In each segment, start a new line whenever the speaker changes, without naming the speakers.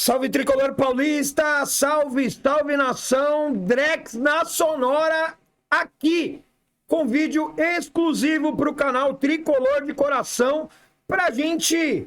Salve Tricolor Paulista, salve, salve nação, Drex na Sonora aqui, com vídeo exclusivo para o canal Tricolor de Coração, para a gente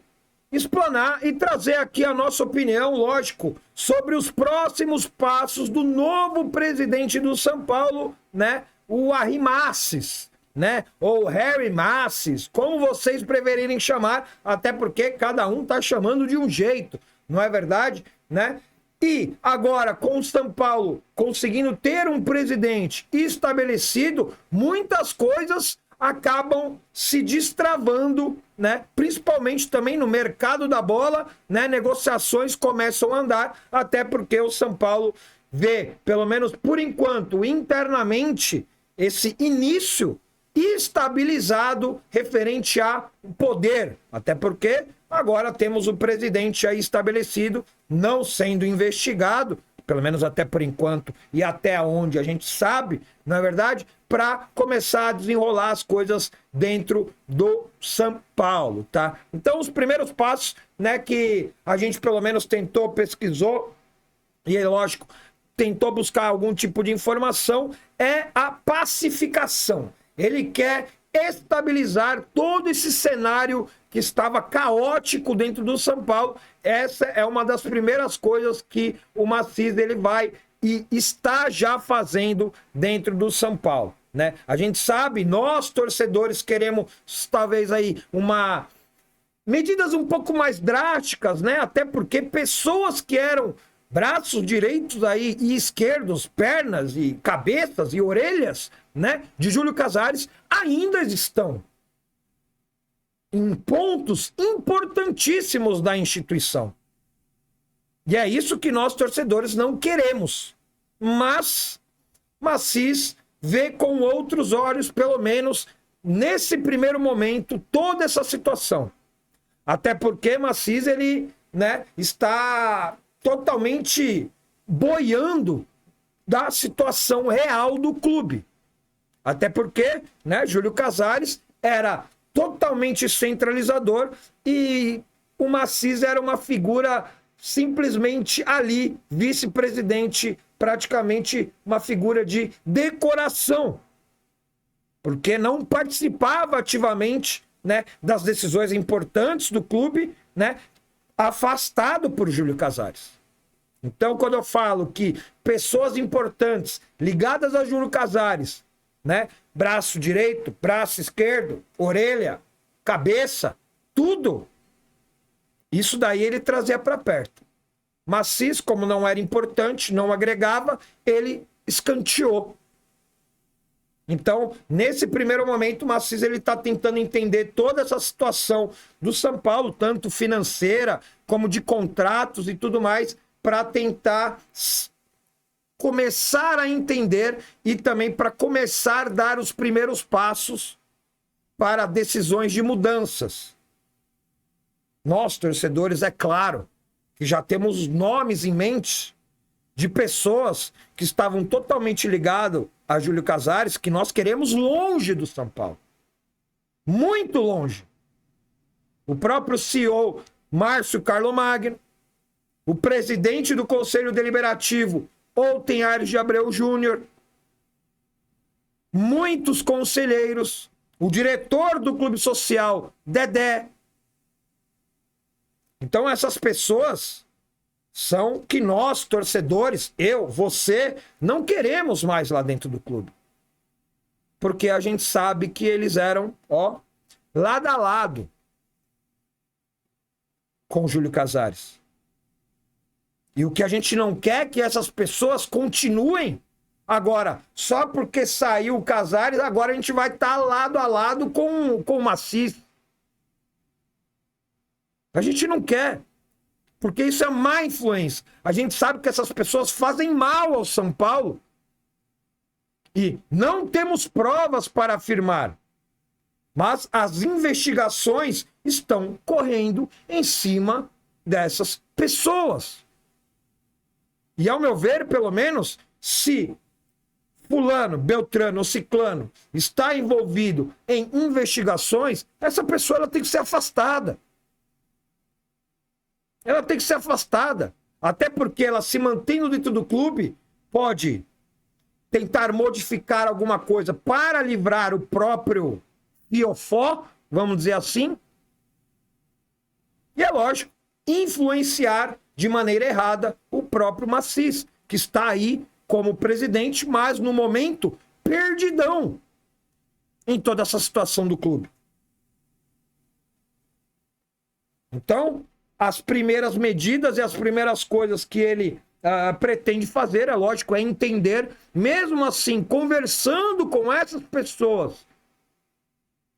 explanar e trazer aqui a nossa opinião, lógico, sobre os próximos passos do novo presidente do São Paulo, né, o Harry Masses, né, ou Harry Masses, como vocês preferirem chamar, até porque cada um tá chamando de um jeito. Não é verdade, né? E agora, com o São Paulo conseguindo ter um presidente estabelecido, muitas coisas acabam se destravando, né? Principalmente também no mercado da bola, né? Negociações começam a andar, até porque o São Paulo vê, pelo menos por enquanto, internamente, esse início estabilizado referente a poder, até porque agora temos o presidente aí estabelecido, não sendo investigado, pelo menos até por enquanto e até onde a gente sabe, não é verdade? Para começar a desenrolar as coisas dentro do São Paulo, tá? Então os primeiros passos, né, que a gente pelo menos tentou, pesquisou e é lógico, tentou buscar algum tipo de informação, é a pacificação. Ele quer estabilizar todo esse cenário que estava caótico dentro do São Paulo. Essa é uma das primeiras coisas que o Massis ele vai e está já fazendo dentro do São Paulo, né? A gente sabe, nós torcedores queremos talvez aí medidas um pouco mais drásticas, né? Até porque pessoas que eram braços direitos aí e esquerdos, pernas e cabeças e orelhas, né, de Júlio Casares ainda estão em pontos importantíssimos da instituição. E é isso que nós torcedores não queremos. Mas Massis vê com outros olhos, pelo menos nesse primeiro momento, toda essa situação. Até porque Massis ele, né, está totalmente boiando da situação real do clube. Até porque, né, Júlio Casares era totalmente centralizador e o Massis era uma figura simplesmente ali, vice-presidente, praticamente uma figura de decoração, porque não participava ativamente, né, das decisões importantes do clube, né, afastado por Júlio Casares. Então, quando eu falo que pessoas importantes ligadas a Júlio Casares, né, braço direito, braço esquerdo, orelha, cabeça, tudo, isso daí ele trazia para perto. Massis, como não era importante, não agregava, ele escanteou. Então, nesse primeiro momento, o Massis ele está tentando entender toda essa situação do São Paulo, tanto financeira como de contratos e tudo mais, para tentar começar a entender e também para começar a dar os primeiros passos para decisões de mudanças. Nós, torcedores, é claro que já temos nomes em mente de pessoas que estavam totalmente ligadas a Júlio Casares, que nós queremos longe do São Paulo. Muito longe. O próprio CEO Márcio Carlomagno, o presidente do Conselho Deliberativo Outen Aires de Abreu Júnior, muitos conselheiros, o diretor do Clube Social, Dedé. Então essas pessoas são que nós, torcedores, eu, você, não queremos mais lá dentro do clube. Porque a gente sabe que eles eram, ó, lado a lado com Júlio Casares. E o que a gente não quer é que essas pessoas continuem. Agora, só porque saiu o Casares, agora a gente vai estar lado a lado com o Massis. A gente não quer. Porque isso é má influência. A gente sabe que essas pessoas fazem mal ao São Paulo. E não temos provas para afirmar. Mas as investigações estão correndo em cima dessas pessoas. E ao meu ver, pelo menos, se fulano, beltrano ou ciclano está envolvido em investigações, essa pessoa ela tem que ser afastada. Ela tem que ser afastada. Até porque ela, se mantendo dentro do clube, pode tentar modificar alguma coisa para livrar o próprio fiofó, vamos dizer assim. E é lógico, influenciar de maneira errada o próprio Massis, que está aí como presidente, mas no momento, perdidão em toda essa situação do clube. Então, as primeiras medidas e as primeiras coisas que ele pretende fazer, é lógico, é entender, mesmo assim, conversando com essas pessoas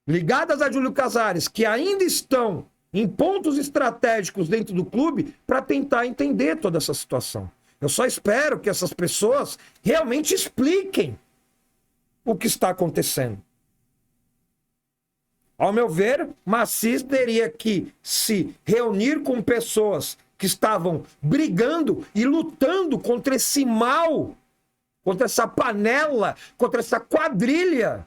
ligadas a Júlio Casares, que ainda estão em pontos estratégicos dentro do clube, para tentar entender toda essa situação. Eu só espero que essas pessoas realmente expliquem o que está acontecendo. Ao meu ver, Massis teria que se reunir com pessoas que estavam brigando e lutando contra esse mal, contra essa panela, contra essa quadrilha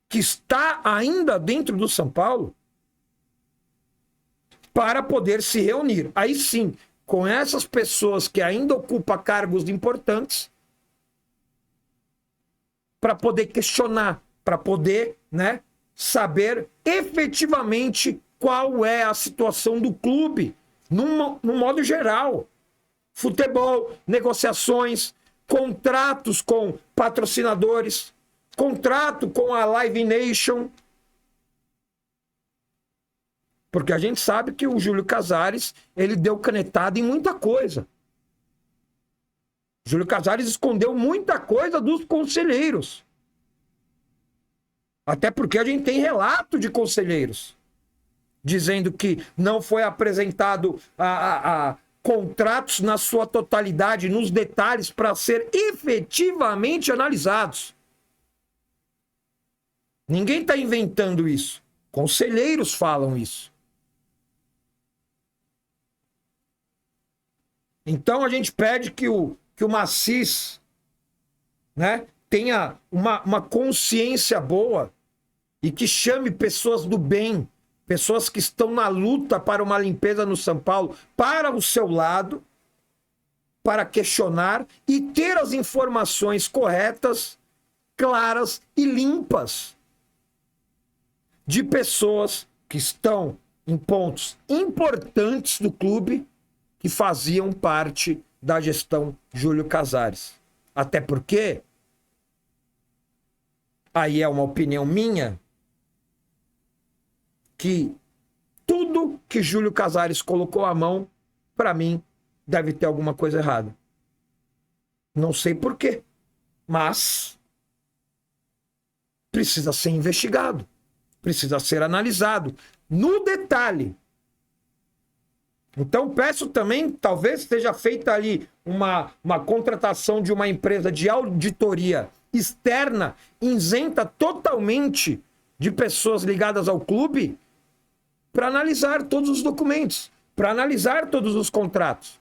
que está ainda dentro do São Paulo, para poder se reunir. Aí sim, com essas pessoas que ainda ocupam cargos importantes, para poder questionar, para poder, né, saber efetivamente qual é a situação do clube, no modo geral. Futebol, negociações, contratos com patrocinadores, contrato com a Live Nation. Porque a gente sabe que o Júlio Casares, ele deu canetada em muita coisa. Júlio Casares escondeu muita coisa dos conselheiros. Até porque a gente tem relato de conselheiros dizendo que não foi apresentado a contratos na sua totalidade, nos detalhes, para ser efetivamente analisados. Ninguém está inventando isso. Conselheiros falam isso. Então a gente pede que o Massis, né, tenha uma consciência boa e que chame pessoas do bem, pessoas que estão na luta para uma limpeza no São Paulo, para o seu lado, para questionar e ter as informações corretas, claras e limpas de pessoas que estão em pontos importantes do clube, que faziam parte da gestão Júlio Casares. Até porque, aí é uma opinião minha, que tudo que Júlio Casares colocou a mão, para mim, deve ter alguma coisa errada. Não sei por quê, mas precisa ser investigado, precisa ser analisado no detalhe. Então peço também, talvez seja feita ali uma contratação de uma empresa de auditoria externa, isenta totalmente de pessoas ligadas ao clube, para analisar todos os documentos, para analisar todos os contratos.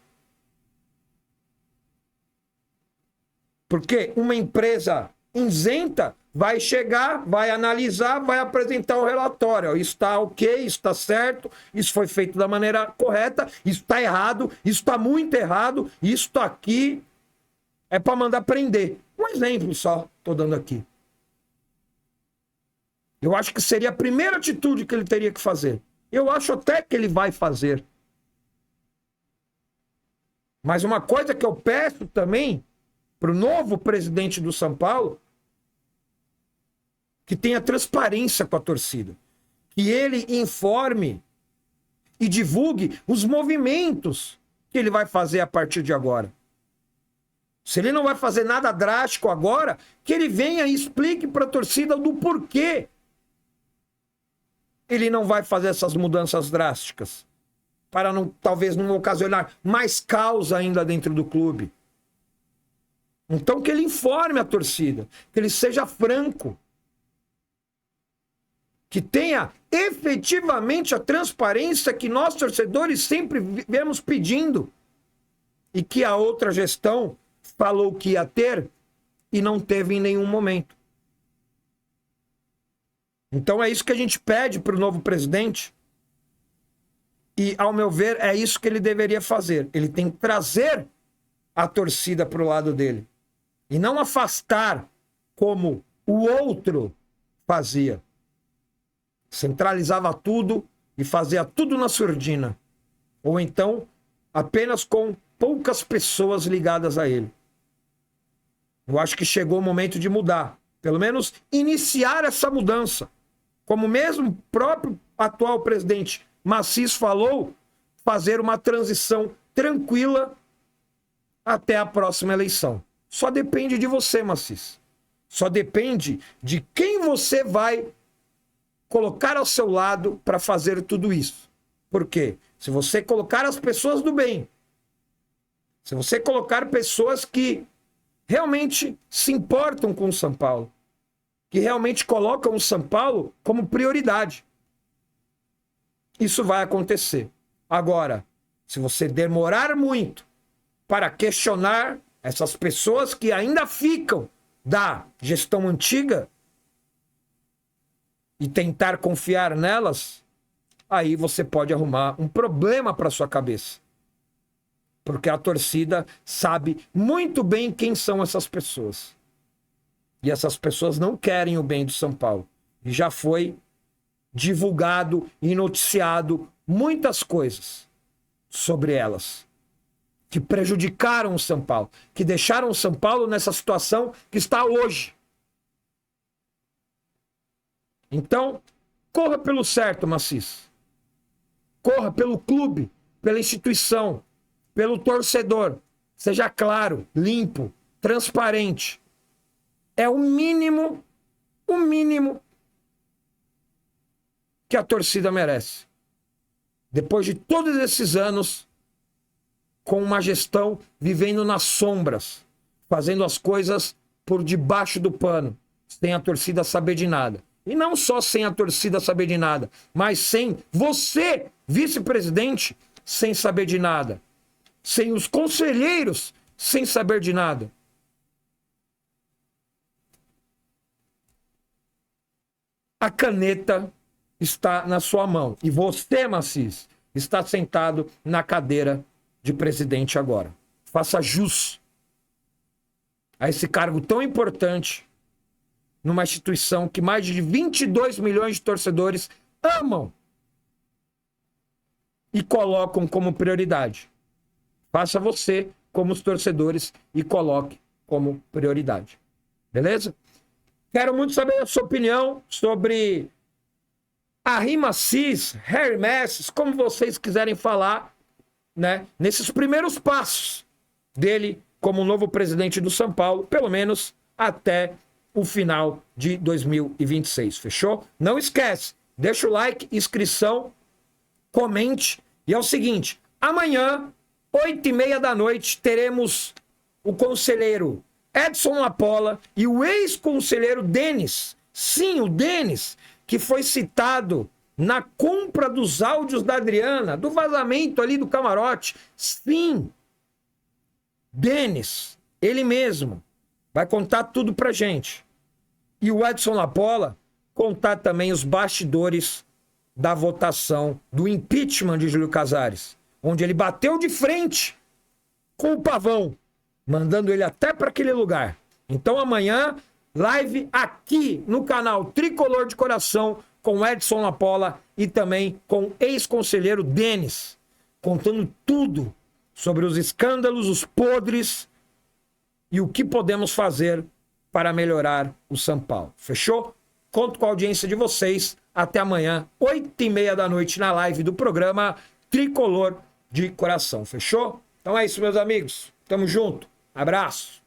Porque uma empresa isenta vai chegar, vai analisar, vai apresentar o relatório. Isso está ok, isso está certo, isso foi feito da maneira correta, isso está errado, isso está muito errado, isso está aqui, é para mandar prender. Um exemplo só, estou dando aqui. Eu acho que seria a primeira atitude que ele teria que fazer. Eu acho até que ele vai fazer. Mas uma coisa que eu peço também para o novo presidente do São Paulo, que tenha transparência com a torcida. Que ele informe e divulgue os movimentos que ele vai fazer a partir de agora. Se ele não vai fazer nada drástico agora, que ele venha e explique para a torcida do porquê ele não vai fazer essas mudanças drásticas. Para não, talvez não ocasionar mais caos ainda dentro do clube. Então que ele informe a torcida, que ele seja franco, que tenha efetivamente a transparência que nós torcedores sempre viemos pedindo e que a outra gestão falou que ia ter e não teve em nenhum momento. Então é isso que a gente pede para o novo presidente, E, ao meu ver, é isso que ele deveria fazer. Ele tem que trazer a torcida para o lado dele. E não afastar como o outro fazia. Centralizava tudo e fazia tudo na surdina. Ou então, apenas com poucas pessoas ligadas a ele. Eu acho que chegou o momento de mudar. Pelo menos iniciar essa mudança. Como mesmo o próprio atual presidente Macis falou, fazer uma transição tranquila até a próxima eleição. Só depende de você, Macis. Só depende de quem você vai colocar ao seu lado para fazer tudo isso. Por quê? Se você colocar as pessoas do bem, se você colocar pessoas que realmente se importam com o São Paulo, que realmente colocam o São Paulo como prioridade, isso vai acontecer. Agora, se você demorar muito para questionar essas pessoas que ainda ficam da gestão antiga e tentar confiar nelas, aí você pode arrumar um problema para sua cabeça. Porque a torcida sabe muito bem quem são essas pessoas. E essas pessoas não querem o bem do São Paulo. E já foi divulgado e noticiado muitas coisas sobre elas, que prejudicaram o São Paulo, que deixaram o São Paulo nessa situação que está hoje. Então, corra pelo certo, Macis. Corra pelo clube, pela instituição, pelo torcedor. Seja claro, limpo, transparente. É o mínimo que a torcida merece. Depois de todos esses anos, com uma gestão vivendo nas sombras, fazendo as coisas por debaixo do pano, sem a torcida saber de nada. E não só sem a torcida saber de nada, mas sem você, vice-presidente, sem saber de nada. Sem os conselheiros, sem saber de nada. A caneta está na sua mão. E você, Macis, está sentado na cadeira de presidente agora. Faça jus a esse cargo tão importante numa instituição que mais de 22 milhões de torcedores amam e colocam como prioridade. Faça você como os torcedores e coloque como prioridade. Beleza? Quero muito saber a sua opinião sobre Harry Macis, Harry Messes, como vocês quiserem falar, né? Nesses primeiros passos dele como novo presidente do São Paulo, pelo menos até o final de 2026. Fechou? Não esquece, deixa o like, inscrição, comente. E é o seguinte, amanhã, 8h30 da noite, teremos o conselheiro Edson Lapola e o ex-conselheiro Denis. Sim, o Denis, que foi citado na compra dos áudios da Adriana, do vazamento ali do camarote. Sim, Denis, ele mesmo, vai contar tudo pra gente. E o Edson Lapola contar também os bastidores da votação do impeachment de Júlio Casares, onde ele bateu de frente com o Pavão, mandando ele até para aquele lugar. Então amanhã, live aqui no canal Tricolor de Coração com Edson Lapola e também com ex-conselheiro Denis, contando tudo sobre os escândalos, os podres e o que podemos fazer para melhorar o São Paulo. Fechou? Conto com a audiência de vocês. Até amanhã, 8h30 da noite, na live do programa Tricolor de Coração. Fechou? Então é isso, meus amigos. Tamo junto. Abraço.